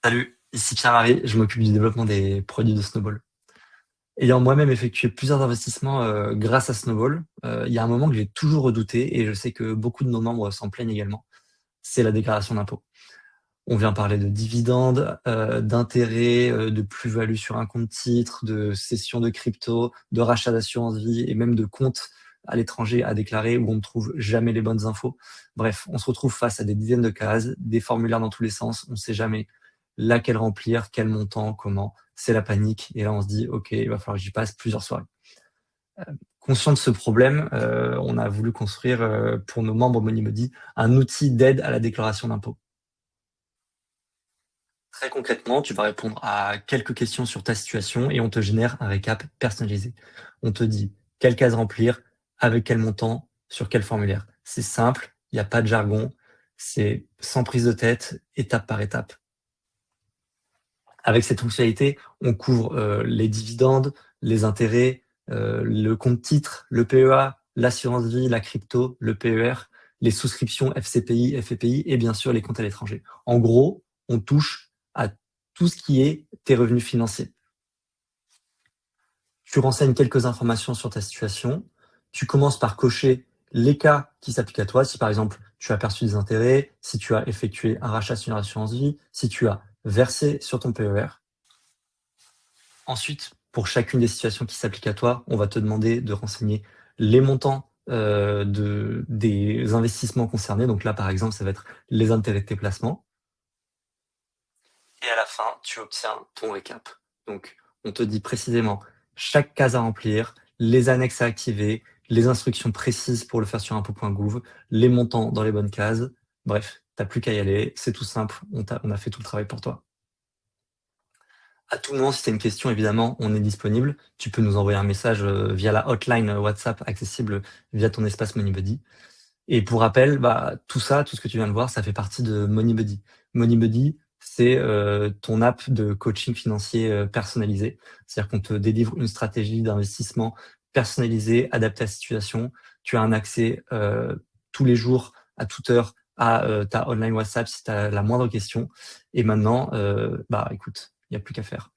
Salut, ici Pierre-Marie, je m'occupe du développement des produits de Snowball. Ayant moi-même effectué plusieurs investissements grâce à Snowball, il y a un moment que j'ai toujours redouté et je sais que beaucoup de nos membres s'en plaignent également, c'est la déclaration d'impôt. On vient parler de dividendes, d'intérêts, de plus-value sur un compte titre, de cession de crypto, de rachat d'assurance vie et même de comptes à l'étranger à déclarer où on ne trouve jamais les bonnes infos. Bref, on se retrouve face à des dizaines de cases, des formulaires dans tous les sens, on ne sait jamais laquelle remplir, quel montant, comment. C'est la panique et là on se dit ok, il va falloir que j'y passe plusieurs soirées. Conscient de ce problème, on a voulu construire pour nos membres Monimodi un outil d'aide à la déclaration d'impôt. Très concrètement, tu vas répondre à quelques questions sur ta situation et on te génère un récap personnalisé. On te dit quelle case remplir, avec quel montant, sur quel formulaire. C'est simple, il n'y a pas de jargon, c'est sans prise de tête, étape par étape. Avec cette fonctionnalité, on couvre les dividendes, les intérêts, le compte titre, le PEA, l'assurance vie, la crypto, le PER, les souscriptions FCPI, FEPI et bien sûr les comptes à l'étranger. En gros, on touche à tout ce qui est tes revenus financiers. Tu renseignes quelques informations sur ta situation. Tu commences par cocher les cas qui s'appliquent à toi. Si par exemple, tu as perçu des intérêts, si tu as effectué un rachat sur une assurance vie, si tu as versé sur ton PER. Ensuite, pour chacune des situations qui s'appliquent à toi, on va te demander de renseigner les montants des investissements concernés. Donc là, par exemple, ça va être les intérêts de tes placements. Et à la fin, tu obtiens ton récap. Donc, on te dit précisément chaque case à remplir, les annexes à activer, les instructions précises pour le faire sur impôt.gouv, les montants dans les bonnes cases. Bref, t'as plus qu'à y aller. C'est tout simple. On a fait tout le travail pour toi. À tout moment, si tu as une question, évidemment, on est disponible. Tu peux nous envoyer un message via la hotline WhatsApp accessible via ton espace MoneyBuddy. Et pour rappel, tout ça, tout ce que tu viens de voir, ça fait partie de MoneyBuddy. MoneyBuddy, c'est ton app de coaching financier personnalisé. C'est-à-dire qu'on te délivre une stratégie d'investissement personnalisée, adaptée à la situation. Tu as un accès tous les jours, à toute heure, à ta online WhatsApp si tu as la moindre question. Et maintenant, écoute, il n'y a plus qu'à faire.